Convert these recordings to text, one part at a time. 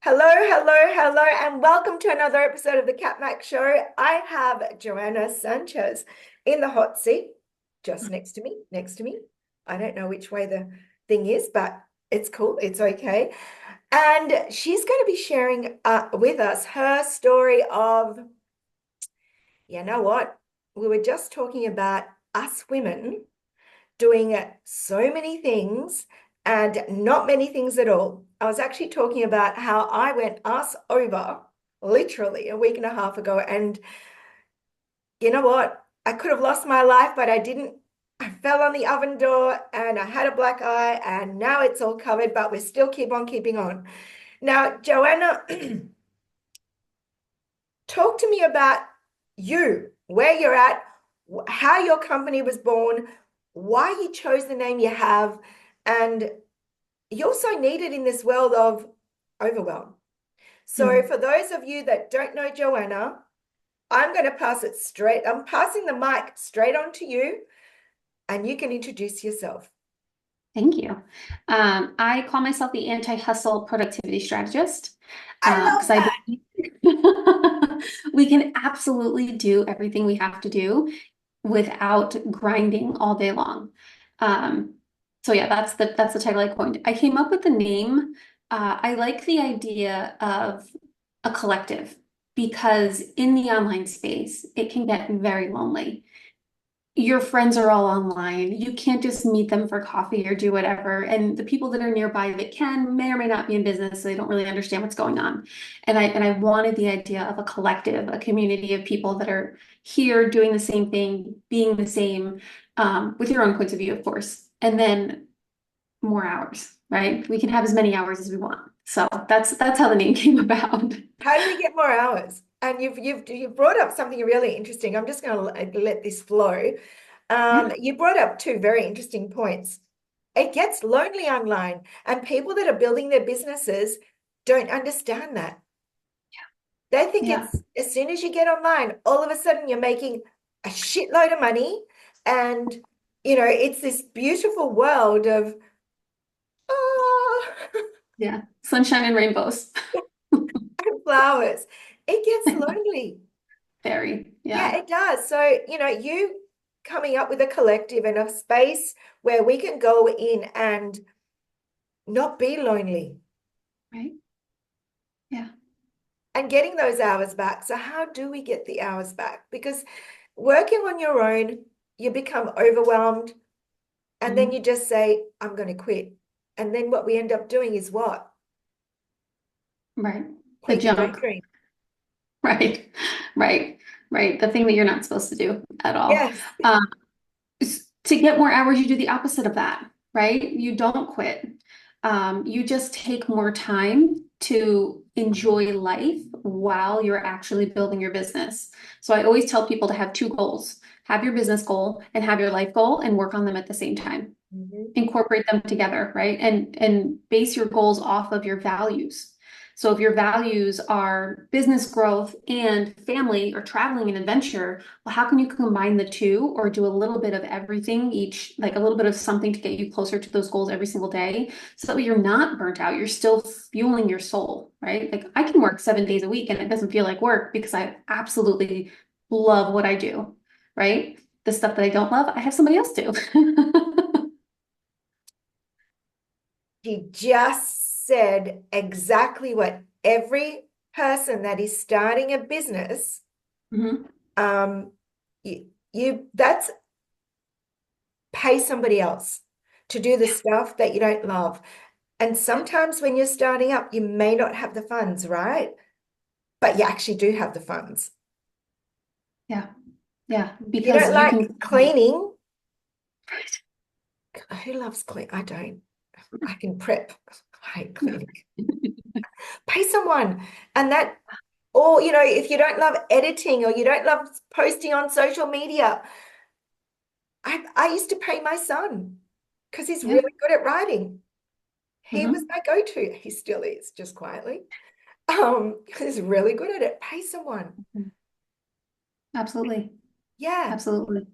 Hello, hello, hello, and welcome to another episode of the Cat Mac Show. I have Joanna Sanchez in the hot seat, just next to me. I don't know which way the thing is, but it's cool. It's okay. And she's going to be sharing with us her story of, you know what? We were just talking about us women doing so many things and not many things at all. I was actually talking about how I went ass over literally a week and a half ago. And you know what? I could have lost my life, but I didn't. I fell on the oven door and I had a black eye, and now it's all covered, but we still keep on keeping on. Now, Joanna, talk to me about you, where you're at, how your company was born, why you chose the name you have, and you're so needed in this world of overwhelm. So, Mhm. for those of you that don't know Joanna, I'm going to I'm passing the mic straight on to you, and you can introduce yourself. Thank you. I call myself the anti-hustle productivity strategist I because love I that. believe we can absolutely do everything we have to do without grinding all day long. Um, so yeah, that's the title I coined. I came up with the name. I like the idea of a collective because in the online space, it can get very lonely. Your friends are all online. You can't just meet them for coffee or do whatever. And the people that are nearby that can may or may not be in business, so they don't really understand what's going on. And I wanted the idea of a collective, a community of people that are here doing the same thing, being the same, with your own points of view, of course. And then more hours, right? We can have as many hours as we want. So that's how the name came about. How do we get more hours? And you've brought up something really interesting. I'm just going to let this flow. Yeah. You brought up two very interesting points. It gets lonely online, and people that are building their businesses don't understand that. They think Yeah. it's as soon as you get online, all of a sudden you're making a shitload of money. And, it's this beautiful world of, oh, Yeah. Sunshine and rainbows. and flowers. It gets lonely. Very. Yeah, Yeah. it does. So, you coming up with a collective and a space where we can go in and not be lonely Right. Yeah. and getting those hours back. So, how do we get the hours back? Because working on your own, you become overwhelmed and then you Mhm. just say, I'm going to quit. And then what we end up doing is what? Right. The Quit your junk. daydream. Right. Right. Right. The thing that you're not supposed to do at all. Yes. Um, to get more hours, you do the opposite of that, right? You don't quit. You just take more time to enjoy life while you're actually building your business. So I always tell people to have two goals. Have your business goal and have your life goal and work on them at the same time. Mhm. Incorporate them together, right? And base your goals off of your values. So if your values are business growth and family or traveling and adventure, well, how can you combine the two or do a little bit of everything each, like a little bit of something to get you closer to those goals every single day so that way you're not burnt out, you're still fueling your soul, right? Like I can work 7 days a week and it doesn't feel like work because I absolutely love what I do, right? The stuff that I don't love, I have somebody else do. He just said exactly what every person that is starting a business, Mhm. um, that's pay somebody else to do the Yeah, stuff that you don't love. And sometimes when you're starting up, you may not have the funds, right? But you actually do have the funds. yeah, yeah, If you because don't you like can, cleaning, who loves clean? I don't. I can prep. I hate cleaning. Pay someone. And that, or, if you don't love editing or you don't love posting on social media, I used to pay my son because he's yeah, really good at writing. He was hmm my go-to. He still is, just quietly. He's really good at it. Pay someone. absolutely, Yeah. absolutely.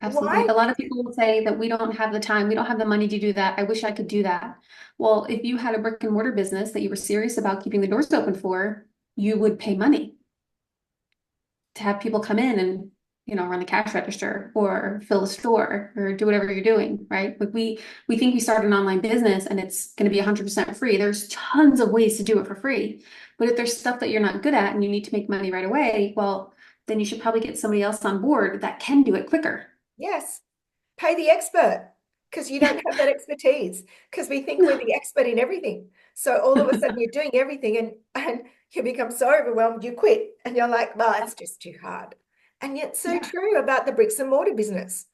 Absolutely. Why? A lot of people will say that we don't have the time, we don't have the money to do that. I wish I could do that. Well, if you had a brick and mortar business that you were serious about keeping the doors open for, you would pay money to have people come in and, run the cash register or fill the store or do whatever you're doing, right? Like we think we start an online business and it's going to be 100% free. There's tons of ways to do it for free. But if there's stuff that you're not good at and you need to make money right away, well, then you should probably get somebody else on board that can do it quicker. Yes. Pay the expert because you don't have that expertise because we think we're No. the expert in everything. So all of a sudden you're doing everything and you become so overwhelmed, you quit and you're like, well, it's just too hard. And yet so Yeah. true about the bricks and mortar business.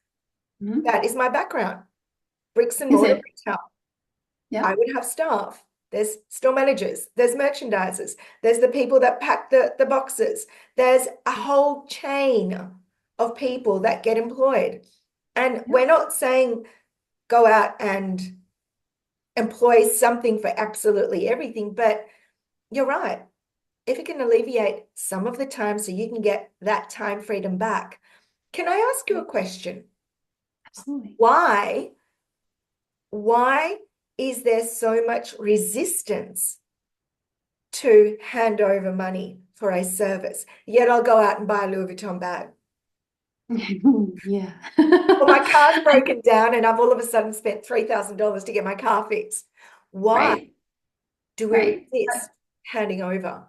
Mhm. That is my background. Bricks and Is mortar it? retail. I Yep. would have staff. There's store managers, there's merchandisers, there's the people that pack the boxes. There's a whole chain of people that get employed. And Yep. we're not saying go out and employ something for absolutely everything, but you're right. If it can alleviate some of the time so you can get that time freedom back. Can I ask you a question? Absolutely. Why, why is there so much resistance to hand over money for a service? Yet I'll go out and buy a Louis Vuitton bag. Yeah. Or my car's broken down and I've all of a sudden spent $3,000 to get my car fixed. Why Right. do we Right. resist handing over?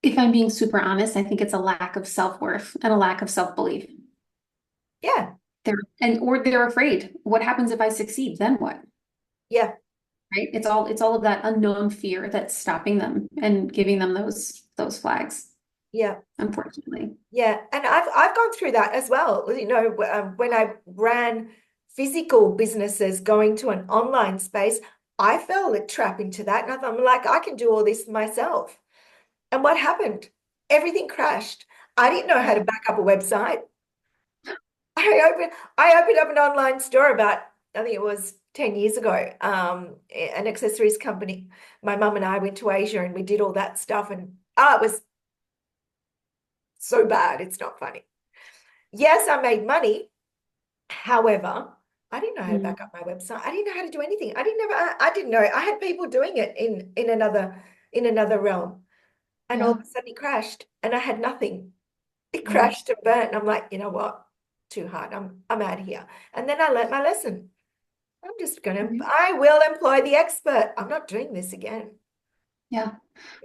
If I'm being super honest, I think it's a lack of self-worth and a lack of self-belief. Yeah, Or they're afraid. What happens if I succeed? Then what? yeah, Right? It's all of that unknown fear that's stopping them and giving them those flags, yeah. unfortunately. Yeah, and I've gone through that as well. When I ran physical businesses going to an online space, I fell a trap into that, and I thought, I'm like, I can do all this myself. And what happened? Everything crashed. I didn't know how to Yeah. back up a website. I opened up an online store about, I think it was 10 years ago, an accessories company. My mum and I went to Asia and we did all that stuff, and it was so bad. It's not funny. Yes, I made money. However, I didn't know how to Mm. back up my website. I didn't know how to do anything. I didn't know. I had people doing it in another realm. And all of Yeah. a sudden it crashed and I had nothing. It Yeah. crashed and burnt. And I'm like, you know what? Too hard. I'm out of here. And then I learnt my lesson. Right. I will employ the expert. I'm not doing this again. Yeah.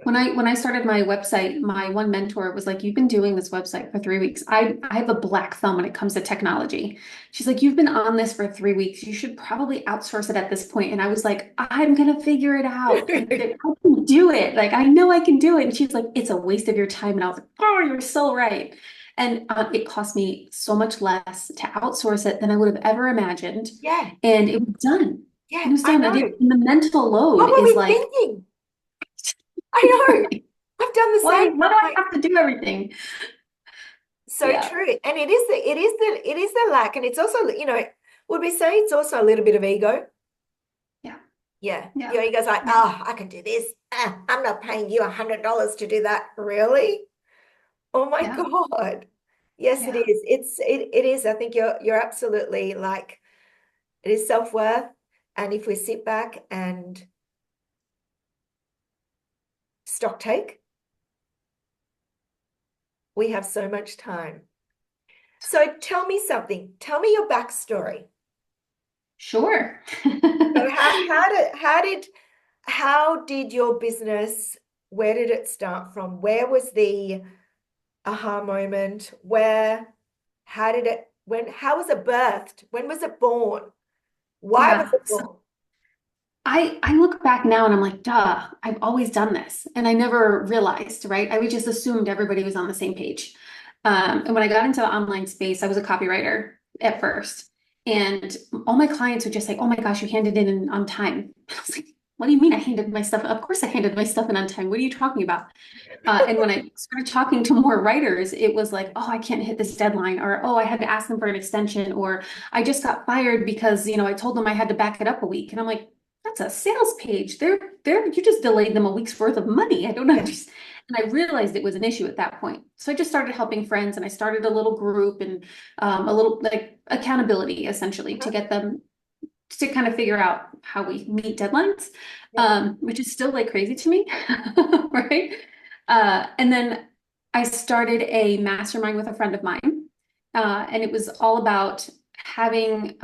When I started my website, my one mentor was like, "You've been doing this website for 3 weeks. I have a black thumb when it comes to technology." She's like, "You've been on this for 3 weeks. You should probably outsource it at this point." And I was like, "I'm gonna figure it out. Like, I can do it. Like, I know I can do it." And she's like, "It's a waste of your time." And I was like, "Oh, you're so right." And it cost me so much less to outsource it than I would have ever imagined. Yeah, And it was done. And yeah, it was I done. know. And the mental load What were is we like, thinking? I know. I've done the same. why I'm do I like, have to do everything? so Yeah, true. And it is the lack. And it's also, would we say it's also a little bit of ego? yeah, Yeah. yeah, Your ego's like, yeah, oh, I can do this. I'm not paying you $100 to do that. Really? Oh my yeah, God. Yes, it yeah, is. It is. I think you're absolutely like it is self-worth. And if we sit back and stock take, we have so much time. So tell me something. Tell me your backstory. sure. So how did your business, where did it start from? Where was the aha moment? How was it birthed? When was it born? Why was Yeah. it So born? I look back now and I'm like, duh, I've always done this. And I never realized, right? I would just assumed everybody was on the same page. And when I got into the online space, I was a copywriter at first. And all my clients would just say, "Oh my gosh, you handed in on time." I was like, "What do you mean I handed my stuff? Of course I handed my stuff in on time. What are you talking about?" And when I started talking to more writers, it was like, "Oh, I can't hit this deadline," or, "Oh, I had to ask them for an extension," or, "I just got fired because, I told them I had to back it up a week." And I'm like, that's a sales page. You just delayed them a week's worth of money. I don't Yeah. understand. And I realized it was an issue at that point. So I just started helping friends and I started a little group and a little like accountability essentially to Uh-huh. get them to kind of figure out how we meet deadlines, Yeah. which is still like crazy to me, right? And then I started a mastermind with a friend of mine, and it was all about having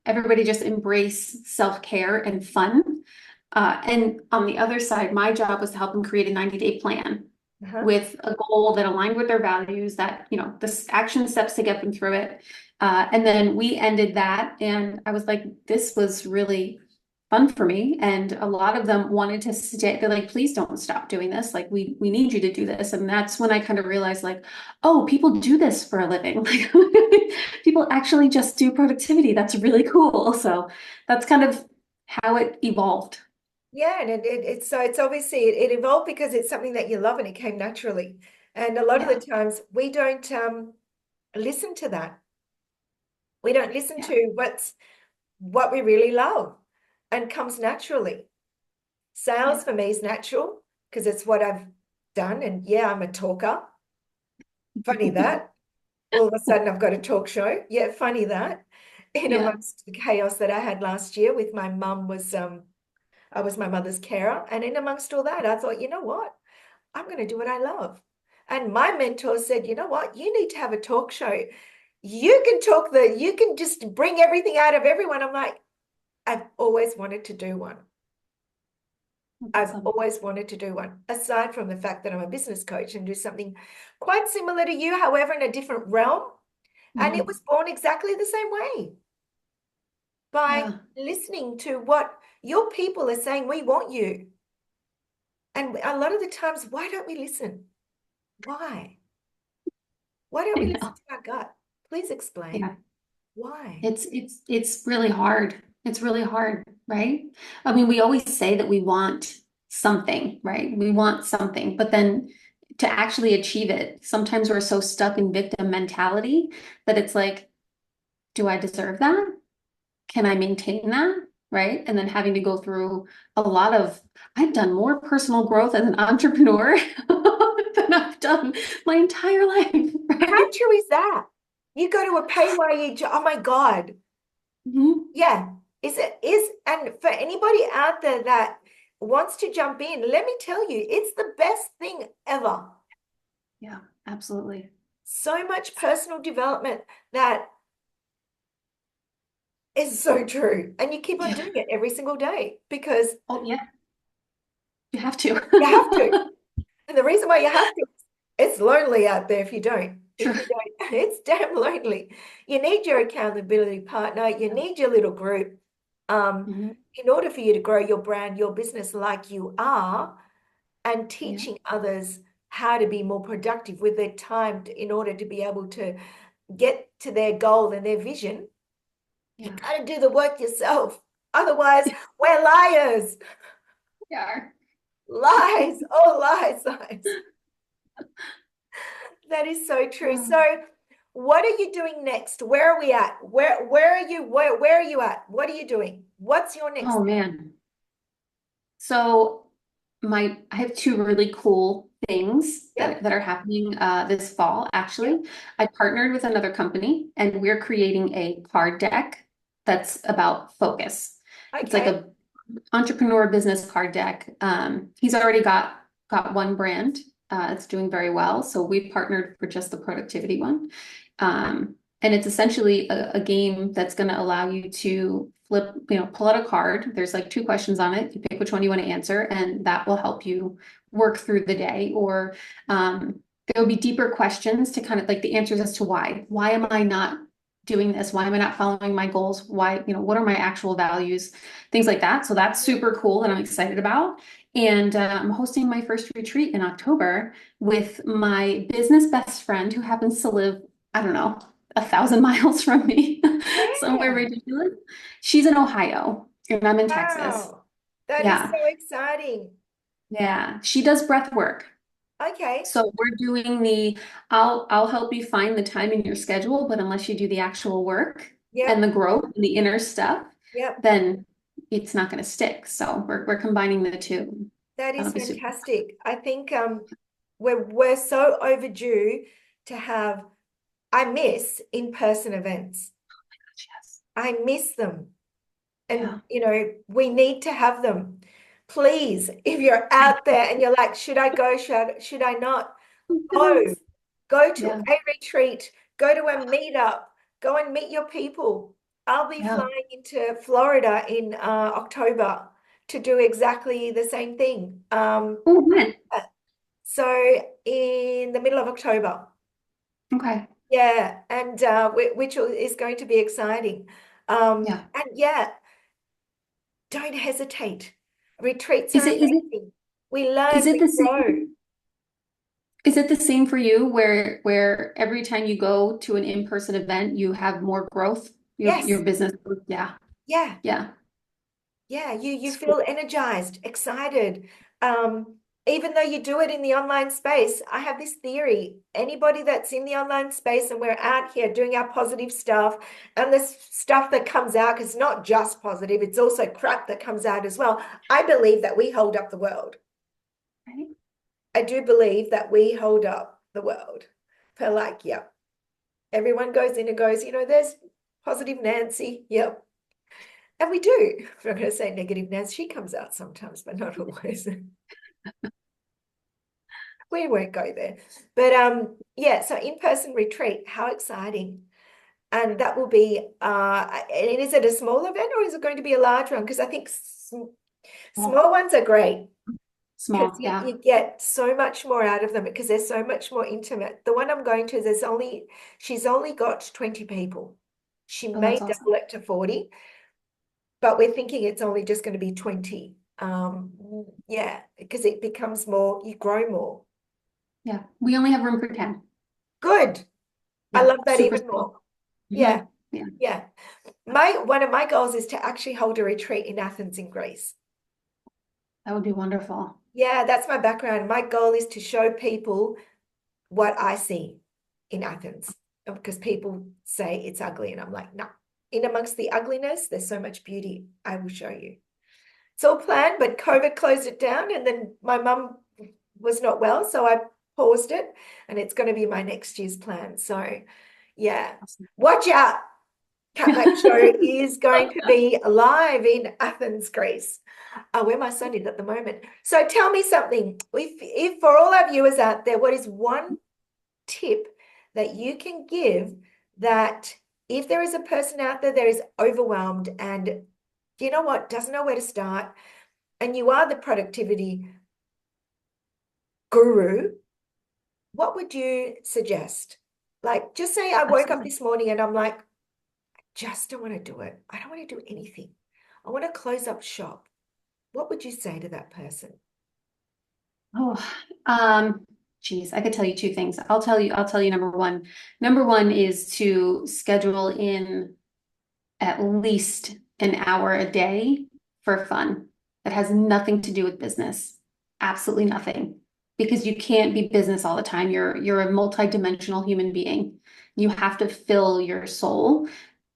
everybody just embrace self-care and fun. And on the other side, my job was to help them create a 90-day plan Uh-huh. with a goal that aligned with their values, that, the action steps to get them through it. And then we ended that, and I was like, this was really fun for me. And a lot of them wanted to stay. They're like, please don't stop doing this. Like, we need you to do this. And that's when I kind of realized, like, oh, people do this for a living. Like, people actually just do productivity. That's really cool. So that's kind of how it evolved. Yeah, and it's so it's obviously it evolved because it's something that you love and it came naturally. And a lot of the Yeah. times we don't listen to that. We don't listen Yeah. to what we really love and comes naturally. Sales Yeah. for me is natural because it's what I've done. And yeah, I'm a talker. Funny that. All of a sudden I've got a talk show. Yeah, funny that. In Yeah. amongst the chaos that I had last year with my mum was I was my mother's carer. And in amongst all that, I thought, you know what? I'm going to do what I love. And my mentor said, you know what? You need to have a talk show. You can just bring everything out of everyone. I'm like, I've always wanted to do one. That's I've awesome. always wanted to do one, aside from the fact that I'm a business coach and do something quite similar to you, however, in a different realm. And it Mhm. was born exactly the same way by Yeah. listening to what your people are saying, we want you. And a lot of the times, why don't we listen? Why? Why don't I we listen know. to our gut? Please explain. Yeah. Why? It's really hard. It's really hard, right? I mean, we always say that we want something, right? We want something, but then to actually achieve it, sometimes we're so stuck in victim mentality that it's like, do I deserve that? Can I maintain that? Right? And then having to go through a lot of, I've done more personal growth as an entrepreneur than I've done my entire life, How right? true is that? You go to a PayYE job. Oh my God. Mhm. Yeah. And for anybody out there that wants to jump in, let me tell you, it's the best thing ever. Yeah, absolutely. So much personal development that is so true. And you keep on Yeah. doing it every single day because Oh, yeah, you have to. you have to. And the reason why you have to, it's lonely out there if you don't. If Sure. you don't, it's damn lonely. You need your accountability partner. You Yeah. need your little group. Mhm. In order for you to grow your brand, your business like you are, and Yeah. teaching others how to be more productive with their time in order to be able to get to their goal and their vision, you Yeah. got to do the work yourself. Otherwise, we're liars. Yeah. Lies. Oh, lies, lies. That is so true. Oh, So, what are you doing next? Where are we at? Where are you? Where are you at? What are you doing? What's your next oh thing? man. So I have two really cool things Yep. that are happening this fall, actually. Yep. I partnered with another company and we're creating a card deck that's about focus. It's like Okay. a entrepreneur business card deck. He's already got one brand. It's doing very well. So we partnered for just the productivity one. And it's essentially a game that's going to allow you to flip, pull out a card. There's like two questions on it. You pick which one you want to answer, and that will help you work through the day. Or there will be deeper questions to kind of like the answers as to why. Why am I not doing this? Why am I not following my goals? Why, what are my actual values? Things like that. So that's super cool and I'm excited about. And I'm hosting my first retreat in October with my business best friend who happens to live, I don't know, 1,000 miles from me, somewhere Where? ridiculous. She's in Ohio and I'm in Texas. Wow. That is Yeah. so exciting. Yeah. She does breath work. Okay. So we're doing I'll help you find the time in your schedule, but unless you do the actual work and Yep. the growth and the inner stuff, Yep. then it's not going to stick. So we're combining the two. That That'll is be super. fantastic. I think we're so overdue to have. I miss in-person events. Yes. I miss them. And Yeah. we need to have them. Please, if you're out there and you're like, should I go? Should I not? Go. Yes. Go to Yeah. a retreat, go to a meetup, go and meet your people. I'll be Yeah. flying into Florida in October to do exactly the same thing. Oh, when? So in the middle of October. Okay. Yeah, and which is going to be exciting. Yeah. And yeah, don't hesitate. Retreats Is are it is it amazing. We is learn, it we the grow. same? Is it the same for you where every time you go to an in-person event, you have more growth? Your Yes, business growth? Yeah. yeah. Yeah. Yeah, you It's cool. feel energized, excited. Even though you do it in the online space, I have this theory. Anybody that's in the online space and we're out here doing our positive stuff and this stuff that comes out, because it's not just positive, it's also crap that comes out as well. I believe that we hold up the world. Right? I do believe that we hold up the world. For like, yeah, everyone goes in and goes, there's positive Nancy. Yep. And we do. I'm not going to say negative Nancy. She comes out sometimes, but not always. We won't go there. But yeah, so in-person retreat, how exciting. And that will be and is it a small event or is it going to be a large one? Because I think Small. small ones are great because Small. you, Yeah. you get so much more out of them because they're so much more intimate. The one I'm going to, she's only got 20 people. She Oh, may that's awesome. double it to 40, but we're thinking it's only just going to be 20. Yeah, because it becomes more, you grow more. Yeah. We only have room for 10. Good. I Yeah. love that Super even small. more. Hmm. Yeah, Yeah. yeah. One of my goals is to actually hold a retreat in Athens in Greece. That would be wonderful. Yeah, that's my background. My goal is to show people what I see in Athens because people say it's ugly, and I'm like, no. In amongst the ugliness, there's so much beauty. I will show you. It's all planned, but COVID closed it down, and then my mum was not well, so I paused it, and it's going to be my next year's plan. So, yeah, Awesome. watch out. Catmac Show is going to be live in Athens, Greece, where my son is at the moment. So tell me something. If for all our viewers out there, what is one tip that you can give that if there is a person out there that is overwhelmed and you know what, doesn't know where to start, and you are the productivity guru, what would you suggest? Like, just say I woke up Absolutely. this morning and I'm like, just don't want to do it. I don't want to do anything. I want to close up shop. What would you say to that person? Oh, um, geez, I could tell you two things. I'll tell you number one. Number one is to schedule in at least an hour a day for fun. That has nothing to do with business. Absolutely nothing. Because you can't be business all the time. You're a multidimensional human being. You have to fill your soul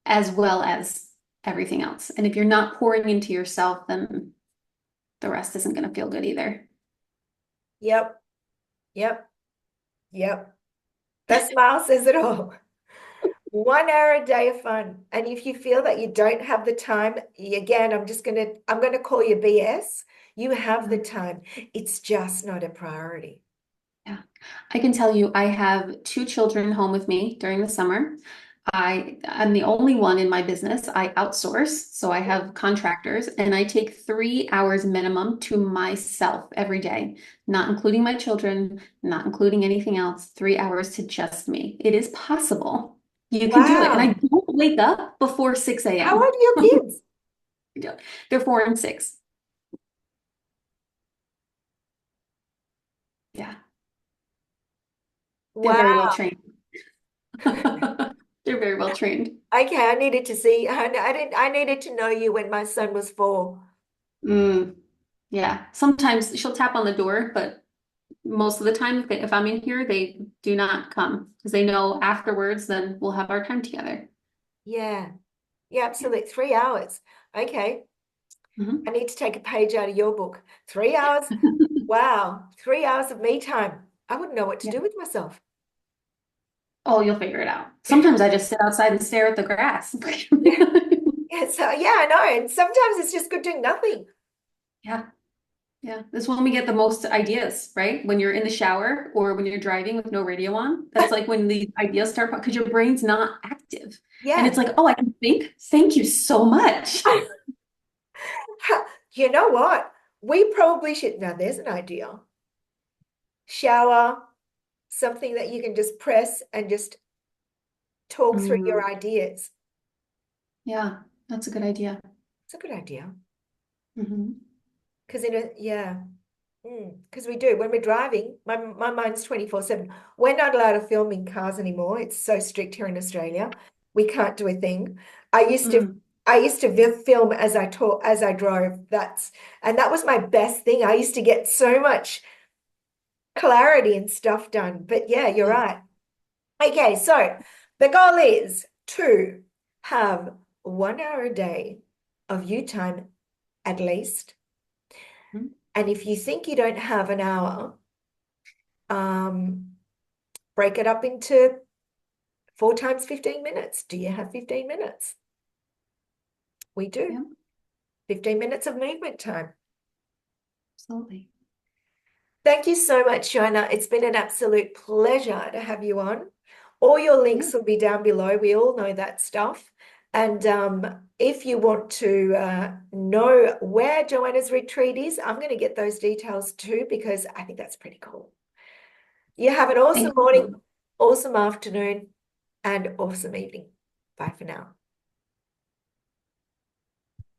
as well as everything else. And if you're not pouring into yourself, then the rest isn't going to feel good either. Yep, yep, yep. That smile says it all. 1 hour a day of fun. And if you feel that you don't have the time, again, I'm gonna call you BS. You have the time. It's just not a priority. Yeah, I can tell you, I have two children home with me during the summer. I'm the only one in my business. I outsource, so I have contractors, and I take 3 hours minimum to myself every day, not including my children, not including anything else, 3 hours to just me. It is possible. You can do it. And I Wow. don't wake up before 6 How old a.m. are your kids? They're 4 and 6. Yeah, they're very well Wow. trained. They're very well trained. Okay, I needed to see. I needed to know you when my son was 4. Mm, yeah. Sometimes she'll tap on the door, but most of the time, if I'm in here, they do not come because they know afterwards, then we'll have our time together. Yeah. Yeah, Yeah. absolutely. 3 hours. Okay. Mhm. I need to take a page out of your book. 3 hours. Wow. 3 hours of me time. I wouldn't know what to Yeah. do with myself. Oh, you'll figure it out. Sometimes I just sit outside and stare at the grass. Yeah. Yeah. So yeah, I know. And sometimes it's just good doing nothing. Yeah. Yeah. This is when we get the most ideas, right? When you're in the shower or when you're driving with no radio on. That's like when the ideas start because your brain's not active. And it's Yeah. like, oh, I can think. Thank you so much. You know what? We probably should. Now, there's an idea. Shower, something that you can just press and just talk through Mm, your ideas. yeah, that's a good idea. It's a good idea. Hmm. Because yeah. Because we do when we're driving, my mind's 24/7. We're not allowed to film in cars anymore. It's so strict here in Australia. We can't do a thing. I used to Mm, I used to film as I drove. And that was my best thing. I used to get so much clarity and stuff done. But yeah, you're yeah. right. Okay, so the goal is to have 1 hour a day of you time at least. Mm, And if you think you don't have an hour, um, break it up into 4 times 15 minutes. Do you have 15 minutes? We do. yeah, 15 minutes of movement time. absolutely. Thank you so much, Joanna. It's been an absolute pleasure to have you on. All your Yeah. links will be down below. We all know that stuff. And if you want to know where Joanna's retreat is, I'm going to get those details too, because I think that's pretty cool. You have an awesome Thank morning, you. awesome afternoon, and awesome evening. Bye for now.